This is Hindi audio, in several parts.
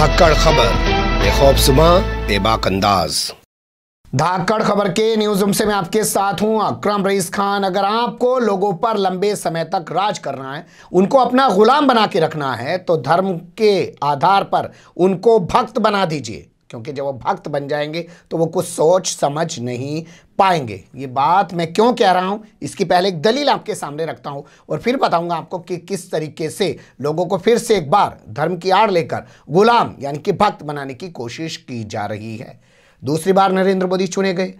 धाकड़ खबर, बेखौफसुमा बेबाक अंदाज। धाकड़ खबर के न्यूज़ रूम से मैं आपके साथ हूं अकरम रईस खान। अगर आपको लोगों पर लंबे समय तक राज करना है, उनको अपना गुलाम बना के रखना है, तो धर्म के आधार पर उनको भक्त बना दीजिए, क्योंकि जब वो भक्त बन जाएंगे तो वो कुछ सोच समझ नहीं पाएंगे। ये बात मैं क्यों कह रहा हूं, इसकी पहले एक दलील आपके सामने रखता हूं और फिर बताऊंगा आपको कि किस तरीके से लोगों को फिर से एक बार धर्म की आड़ लेकर गुलाम यानी कि भक्त बनाने की कोशिश की जा रही है। दूसरी बार नरेंद्र मोदी चुने गए।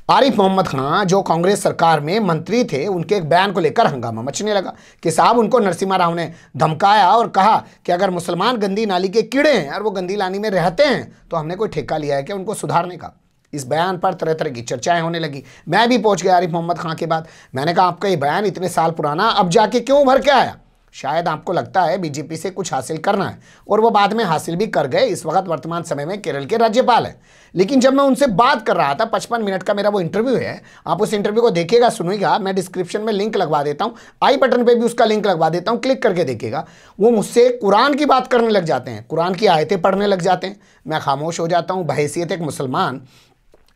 आरिफ मोहम्मद खान जो कांग्रेस सरकार में मंत्री थे, उनके एक बयान को लेकर हंगामा मचने लगा कि साहब उनको नरसिम्हा राव ने धमकाया और कहा कि अगर मुसलमान गंदी नाली के कीड़े हैं और वो गंदी नाली में रहते हैं तो हमने कोई ठेका लिया है कि उनको सुधारने का। इस बयान पर तरह तरह की चर्चाएं होने लगी। मैं भी पहुंच गया आरिफ मोहम्मद खान के बाद। मैंने कहा आपका ये बयान इतने साल पुराना अब जाके क्यों उभर के आया? शायद आपको लगता है बीजेपी से कुछ हासिल करना है, और वो बाद में हासिल भी कर गए। इस वक्त वर्तमान समय में केरल के राज्यपाल हैं। लेकिन जब मैं उनसे बात कर रहा था, 55 मिनट का मेरा वो इंटरव्यू है, आप उस इंटरव्यू को देखिएगा, सुनिएगा। मैं डिस्क्रिप्शन में लिंक लगवा देता हूँ, आई बटन पे भी उसका लिंक लगवा देता हूँ, क्लिक करके देखिएगा। वो मुझसे कुरान की बात करने लग जाते हैं, कुरान की आयतें पढ़ने लग जाते हैं। मैं खामोश हो जाता हूँ। बहैसियत एक मुसलमान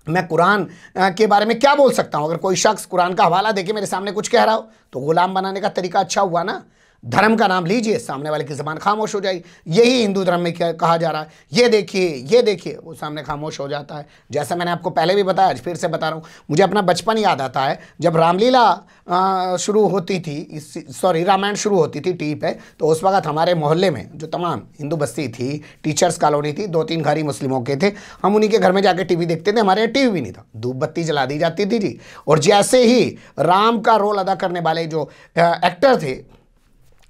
मैं कुरान के बारे में क्या बोल सकता हूँ? अगर कोई शख्स कुरान का हवाला देके मेरे सामने कुछ कह रहा हो तो गुलाम बनाने का तरीका अच्छा हुआ ना। धर्म का नाम लीजिए, सामने वाले की ज़बान खामोश हो जाएगी। यही हिंदू धर्म में कहा जा रहा है, ये देखिए, वो सामने खामोश हो जाता है। जैसा मैंने आपको पहले भी बताया, आज फिर से बता रहा हूँ, मुझे अपना बचपन याद आता है जब रामलीला शुरू होती थी, रामायण शुरू होती थी टीवी पे। तो उस वक्त हमारे मोहल्ले में जो तमाम हिंदू बस्ती थी, टीचर्स कॉलोनी थी, 2-3 घर ही मुस्लिमों के थे। हम उन्हीं के घर में जाकर टीवी देखते थे। हमारे यहाँ टीवी भी नहीं था, धूप बत्ती जला दी जाती थी जी। और जैसे ही राम का रोल अदा करने वाले जो एक्टर थे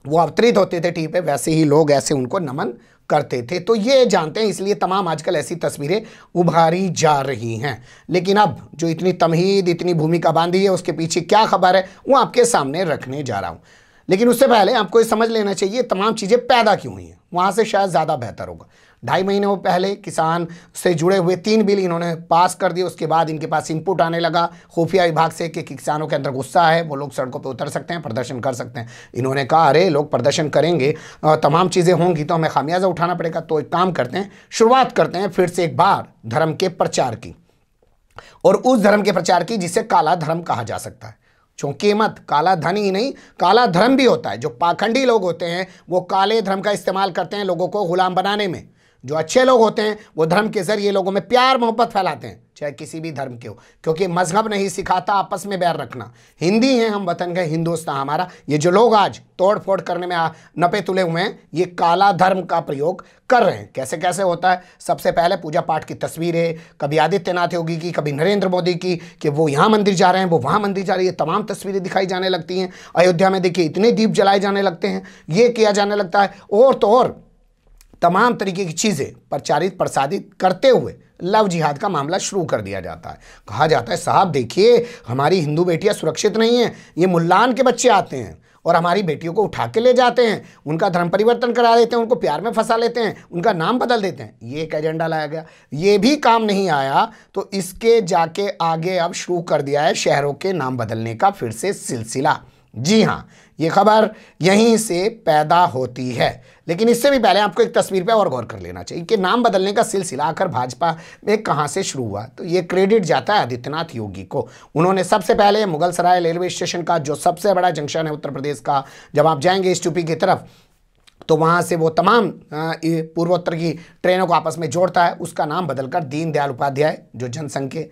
वो अवतरित होते थे टीवी पे, वैसे ही लोग ऐसे उनको नमन करते थे। तो ये जानते हैं, इसलिए तमाम आजकल ऐसी तस्वीरें उभारी जा रही हैं। लेकिन अब जो इतनी तमहीद, इतनी भूमिका बांधी है, उसके पीछे क्या खबर है वो आपके सामने रखने जा रहा हूँ। लेकिन उससे पहले आपको ये समझ लेना चाहिए तमाम चीज़ें पैदा क्यों हुई हैं, वहाँ से शायद ज़्यादा बेहतर होगा। 2.5 महीने पहले किसान से जुड़े हुए 3 बिल इन्होंने पास कर दिए। उसके बाद इनके पास इनपुट आने लगा खुफिया विभाग से कि किसानों के अंदर गुस्सा है, वो लोग सड़कों पे उतर सकते हैं, प्रदर्शन कर सकते हैं। इन्होंने कहा अरे लोग प्रदर्शन करेंगे, तमाम चीज़ें होंगी तो हमें खामियाजा उठाना पड़ेगा। तो एक काम करते हैं, शुरुआत करते हैं फिर से एक बार धर्म के प्रचार की, और उस धर्म के प्रचार की जिसे काला धर्म कहा जा सकता है। चूंकि मत काला धन ही नहीं, काला धर्म भी होता है। जो पाखंडी लोग होते हैं वो काले धर्म का इस्तेमाल करते हैं लोगों को गुलाम बनाने में। जो अच्छे लोग होते हैं वो धर्म के जरिए लोगों में प्यार मोहब्बत फैलाते हैं, चाहे किसी भी धर्म के हो, क्योंकि मजहब नहीं सिखाता आपस में बैर रखना। हिंदी हैं हम, वतन का हिंदुस्तान हमारा। ये जो लोग आज तोड़ फोड़ करने में नपे तुले हुए हैं, ये काला धर्म का प्रयोग कर रहे हैं। कैसे कैसे होता है? सबसे पहले पूजा पाठ की तस्वीरें, कभी आदित्यनाथ योगी की, कभी नरेंद्र मोदी की, कि वो यहाँ मंदिर जा रहे हैं, वो वहाँ मंदिर जा रही है, तमाम तस्वीरें दिखाई जाने लगती हैं। अयोध्या में देखिए इतने दीप जलाए जाने लगते हैं, ये किया जाने लगता है, और तो और तमाम तरीके की चीज़ें प्रचारित प्रसादित करते हुए लव जिहाद का मामला शुरू कर दिया जाता है। कहा जाता है साहब देखिए हमारी हिंदू बेटियां सुरक्षित नहीं हैं, ये मुल्लान के बच्चे आते हैं और हमारी बेटियों को उठा के ले जाते हैं, उनका धर्म परिवर्तन करा देते हैं, उनको प्यार में फंसा लेते हैं, उनका नाम बदल देते हैं। ये एक एजेंडा लाया गया। ये भी काम नहीं आया तो इसके जाके आगे अब शुरू कर दिया है शहरों के नाम बदलने का फिर से सिलसिला। जी हाँ, ये खबर यहीं से पैदा होती है। लेकिन इससे भी पहले आपको एक तस्वीर पे और गौर कर लेना चाहिए कि नाम बदलने का सिलसिला आखिर भाजपा में कहाँ से शुरू हुआ। तो ये क्रेडिट जाता है आदित्यनाथ योगी को। उन्होंने सबसे पहले मुगल सराय रेलवे स्टेशन का, जो सबसे बड़ा जंक्शन है उत्तर प्रदेश का, जब आप जाएंगे इस यूपी की तरफ तो वहाँ से वो तमाम पूर्वोत्तर की ट्रेनों को आपस में जोड़ता है, उसका नाम बदलकर दीनदयाल उपाध्याय जो जनसंघ के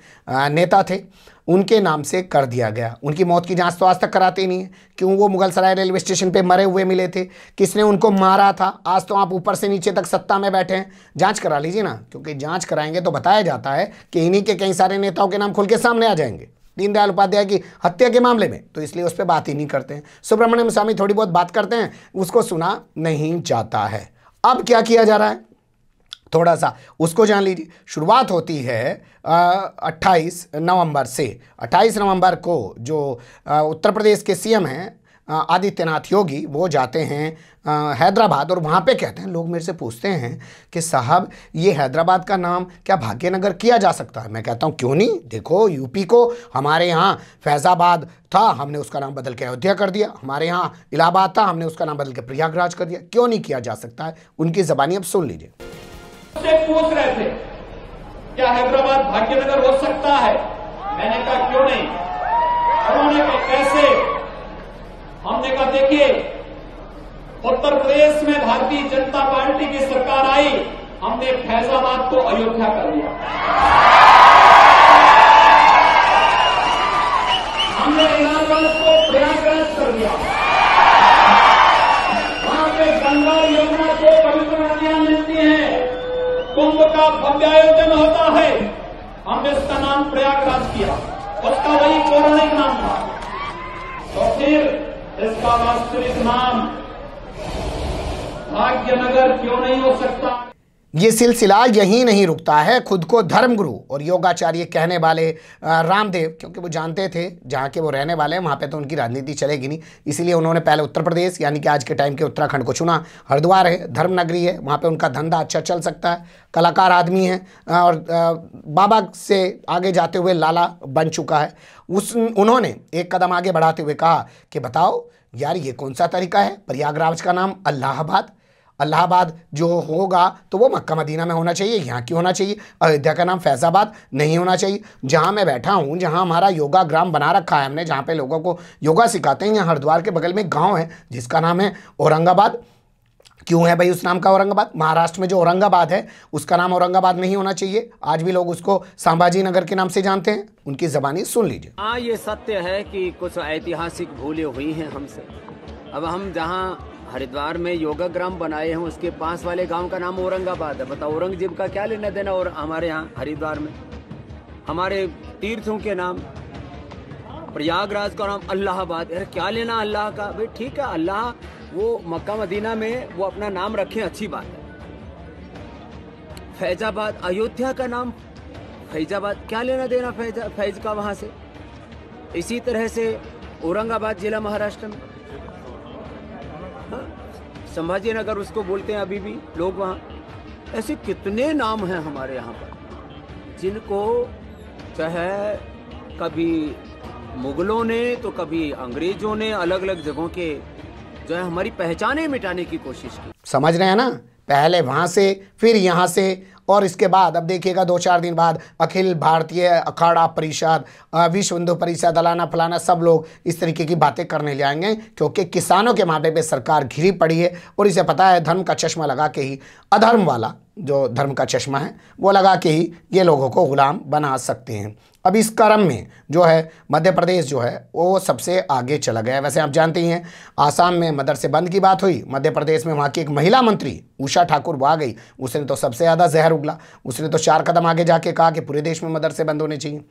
नेता थे उनके नाम से कर दिया गया। उनकी मौत की जांच तो आज तक कराते ही नहीं है। क्यों? वो मुगल सराय रेलवे स्टेशन पे मरे हुए मिले थे, किसने उनको मारा था। आज तो आप ऊपर से नीचे तक सत्ता में बैठे हैं, जांच करा लीजिए ना, क्योंकि जांच कराएंगे तो बताया जाता है कि इन्हीं के कई सारे नेताओं के नाम खुल के सामने आ जाएंगे दीनदयाल उपाध्याय की हत्या के मामले में। तो इसलिए उस पर बात ही नहीं करते हैं। सुब्रमण्यम स्वामी थोड़ी बहुत बात करते हैं, उसको सुना नहीं जाता है। अब क्या किया जा रहा है थोड़ा सा उसको जान लीजिए। शुरुआत होती है 28 नवंबर से। 28 नवंबर को जो उत्तर प्रदेश के सीएम हैं आदित्यनाथ योगी, वो जाते हैं हैदराबाद, और वहाँ पे कहते हैं, लोग मेरे से पूछते हैं कि साहब ये हैदराबाद का नाम क्या भाग्यनगर किया जा सकता है? मैं कहता हूँ क्यों नहीं। देखो यूपी को हमारे यहाँ फैज़ाबाद था, हमने उसका नाम बदल के अयोध्या कर दिया। हमारे यहाँ इलाहाबाद था, हमने उसका नाम बदल के प्रयागराज कर दिया। क्यों नहीं किया जा सकता है? उनकी ज़बानी अब सुन लीजिए। से पूछ रहे थे क्या हैदराबाद भाग्यनगर हो सकता है? मैंने कहा क्यों नहीं। उन्होंने कहा कैसे? हमने कहा देखिए, उत्तर प्रदेश में भारतीय जनता पार्टी की सरकार आई, हमने फैजाबाद को अयोध्या कर दिया, हमने इलाहाबाद को प्रयागराज कर दिया, वहां पे गंगा यमुना को पवित्र नदियां मिलती हैं, कुंभ का भव्य आयोजन होता है, हमने उसका नाम प्रयागराज किया, उसका वही पौराणिक नाम था। तो फिर इसका वास्तविक नाम भाग्यनगर क्यों नहीं हो सकता? ये सिलसिला यहीं नहीं रुकता है। खुद को धर्मगुरु और योगाचार्य कहने वाले रामदेव, क्योंकि वो जानते थे जहाँ के वो रहने वाले हैं वहाँ पे तो उनकी राजनीति चलेगी नहीं, इसीलिए उन्होंने पहले उत्तर प्रदेश यानी कि आज के टाइम के उत्तराखंड को चुना। हरिद्वार है, धर्म नगरी है, वहाँ पे उनका धंधा अच्छा चल सकता है, कलाकार आदमी है और बाबा से आगे जाते हुए लाला बन चुका है। उन्होंने एक कदम आगे बढ़ाते हुए कहा कि बताओ यार ये कौन सा तरीका है, प्रयागराज का नाम इलाहाबाद जो होगा तो वो मक्का मदीना में होना चाहिए, यहाँ की होना चाहिए। अयोध्या का नाम फैजाबाद नहीं होना चाहिए। जहाँ मैं बैठा हूँ, जहाँ हमारा योगा ग्राम बना रखा है हमने, जहाँ पे लोगों को योगा सिखाते हैं, यहाँ हरिद्वार के बगल में गांव है जिसका नाम है औरंगाबाद। क्यों है भाई उस नाम का औरंगाबाद? महाराष्ट्र में जो औरंगाबाद है उसका नाम औरंगाबाद नहीं होना चाहिए। आज भी लोग उसको संभाजी नगर के नाम से जानते हैं। उनकी ज़बानी सुन लीजिए। हाँ, ये सत्य है कि कुछ ऐतिहासिक भूलें हुई हैं हमसे। अब हम जहाँ हरिद्वार में योगा ग्राम बनाए हैं उसके पास वाले गांव का नाम औरंगाबाद है। बताओ औरंगजेब का क्या लेना देना और हमारे यहाँ हरिद्वार में? हमारे तीर्थों के नाम प्रयागराज का नाम इलाहाबाद, यार क्या लेना अल्लाह का? भाई ठीक है, अल्लाह वो मक्का मदीना में वो अपना नाम रखें, अच्छी बात है। फैजाबाद, अयोध्या का नाम फैजाबाद, क्या लेना देना फैज का वहां से? इसी तरह से औरंगाबाद जिला महाराष्ट्र में, संभाजी नगर उसको बोलते हैं अभी भी लोग वहाँ। ऐसे कितने नाम हैं हमारे यहाँ पर जिनको चाहे कभी मुगलों ने तो कभी अंग्रेजों ने अलग अलग जगहों के जो है हमारी पहचाने मिटाने की कोशिश की। समझ रहे हैं ना? पहले वहाँ से फिर यहाँ से और इसके बाद अब देखिएगा 2-4 दिन बाद अखिल भारतीय अखाड़ा परिषद, विश्व हिंदू परिषद, अलाना फलाना सब लोग इस तरीके की बातें करने ले आएंगे, क्योंकि किसानों के माथे पे सरकार घिरी पड़ी है और इसे पता है धर्म का चश्मा लगा के ही, अधर्म वाला जो धर्म का चश्मा है वो लगा के ही ये लोगों को गुलाम बना सकते हैं। अब इस क्रम में जो है मध्य प्रदेश जो है वो सबसे आगे चला गया है। वैसे आप जानते ही हैं आसाम में मदरसे बंद की बात हुई, मध्य प्रदेश में वहाँ की एक महिला मंत्री उषा ठाकुर वो आ गई, उसने तो सबसे ज़्यादा जहर उगला। उसने तो 4 कदम आगे जाके कहा कि पूरे देश में मदरसे बंद होने चाहिए।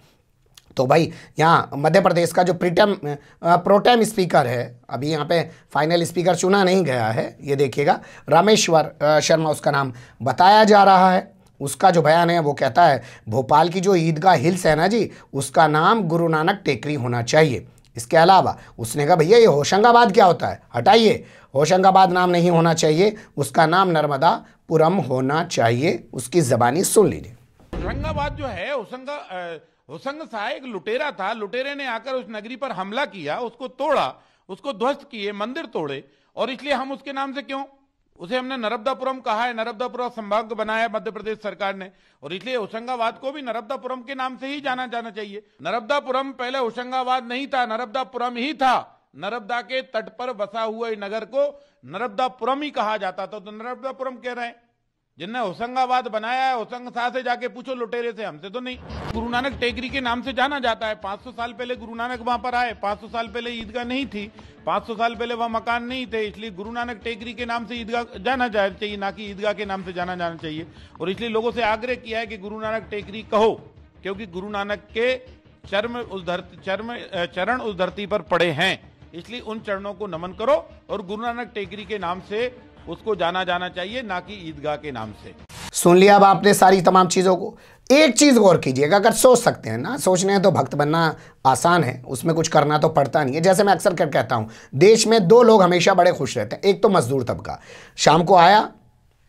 तो भाई यहाँ मध्य प्रदेश का जो प्रोटेम स्पीकर है, अभी यहाँ पे फाइनल स्पीकर चुना नहीं गया है, ये देखिएगा रामेश्वर शर्मा उसका नाम बताया जा रहा है। उसका जो बयान है वो कहता है भोपाल की जो ईदगाह हिल्स है ना जी, उसका नाम गुरु नानक टेकरी होना चाहिए। इसके अलावा उसने कहा भैया ये होशंगाबाद क्या होता है, हटाइए, होशंगाबाद नाम नहीं होना चाहिए, उसका नाम नर्मदापुरम होना चाहिए। उसकी ज़बानी सुन लीजिए। होशंगाबाद जो है, होशंग शाह एक लुटेरा था, लुटेरे ने आकर उस नगरी पर हमला किया, उसको तोड़ा, उसको ध्वस्त किए, मंदिर तोड़े, और इसलिए हम उसके नाम से क्यों, उसे हमने नर्मदापुरम कहा है, नर्मदापुरम संभाग बनाया मध्य प्रदेश सरकार ने, और इसलिए होशंगाबाद को भी नर्मदापुरम के नाम से ही जाना चाहिए। नर्मदापुरम पहले होशंगाबाद नहीं था, नर्मदापुरम ही था। नर्मदा के तट पर बसा हुआ नगर को नर्मदापुरम ही कहा जाता था, तो नर्मदापुरम कह रहे हैं। जिनने होशंगाबाद बनाया है, होशंग शाह से जाके पूछो, लुटेरे से, हमसे तो नहीं। गुरु नानक टेकरी के नाम से जाना जाता है। 500 साल पहले गुरु नानक वहां पर आए, 500 साल पहले ईदगाह नहीं थी, 500 साल पहले वह मकान नहीं थे, इसलिए गुरु नानक टेकरी के नाम से ईदगाह जाना चाहिए, ना कि ईदगाह के नाम से जाना चाहिए। और इसलिए लोगों से आग्रह किया है कि गुरु नानक टेकरी कहो, क्योंकि गुरु नानक के चरण उस धरती पर पड़े हैं, इसलिए उन चरणों को नमन करो और गुरु नानक टेकरी के नाम से उसको जाना चाहिए, ना कि ईदगाह के नाम से। सुन लिया अब आपने सारी तमाम चीज़ों को। एक चीज़ गौर कीजिएगा, अगर सोच सकते हैं ना, सोचने हैं तो भक्त बनना आसान है, उसमें कुछ करना तो पड़ता नहीं है। जैसे मैं अक्सर कहता हूँ, देश में 2 लोग हमेशा बड़े खुश रहते हैं। एक तो मजदूर तबका, शाम को आया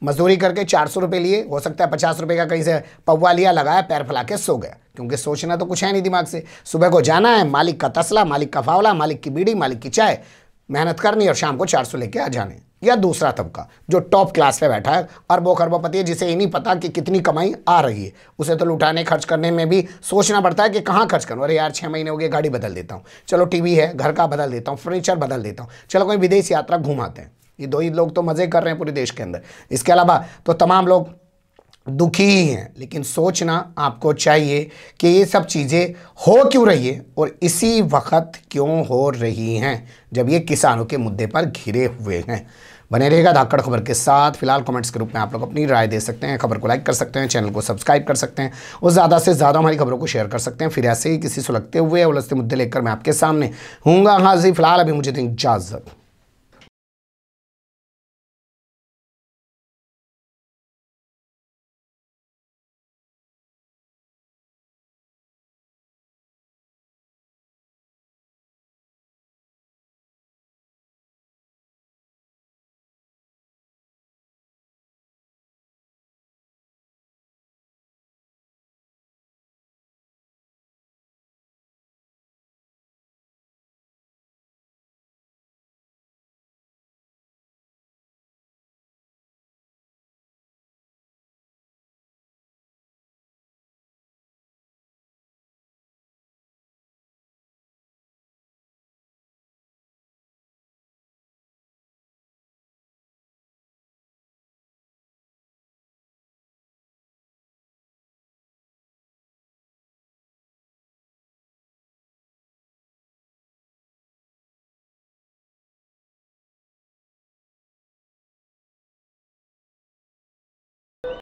मजदूरी करके 400 रुपये लिए, हो सकता है 50 रुपये का कहीं से पौवा लिया, लगाया, पैर फैला के सो गया, क्योंकि सोचना तो कुछ है नहीं दिमाग से। सुबह को जाना है, मालिक का तसला, मालिक का फावला, मालिक की बीड़ी, मालिक की चाय, मेहनत करनी और शाम को 400 लेके आ जाने। या दूसरा तबका जो टॉप क्लास पे बैठा है, अरबों खरबोपति है, जिसे ये नहीं पता कि कितनी कमाई आ रही है, उसे तो लुटाने खर्च करने में भी सोचना पड़ता है कि कहाँ खर्च करूँ। अरे यार 6 महीने हो गए, गाड़ी बदल देता हूँ, चलो टीवी है घर का बदल देता हूँ, फर्नीचर बदल देता हूँ, चलो कोई विदेश यात्रा घुमाते हैं। ये 2 ही लोग तो मज़े कर रहे हैं पूरे देश के अंदर, इसके अलावा तो तमाम लोग दुखी ही हैं। लेकिन सोचना आपको चाहिए कि ये सब चीज़ें हो क्यों रही है और इसी वक्त क्यों हो रही हैं जब ये किसानों के मुद्दे पर घिरे हुए हैं। बने रहेगा धाकड़ खबर के साथ। फिलहाल कमेंट्स के रूप में आप लोग अपनी राय दे सकते हैं, खबर को लाइक कर सकते हैं, चैनल को सब्सक्राइब कर सकते हैं और ज़्यादा से ज़्यादा हमारी खबरों को शेयर कर सकते हैं। फिर ऐसे ही किसी सुलगते हुए उलझते मुद्दे लेकर मैं आपके सामने हूँगा हाजिर। फिलहाल अभी मुझे दें इजाज़त।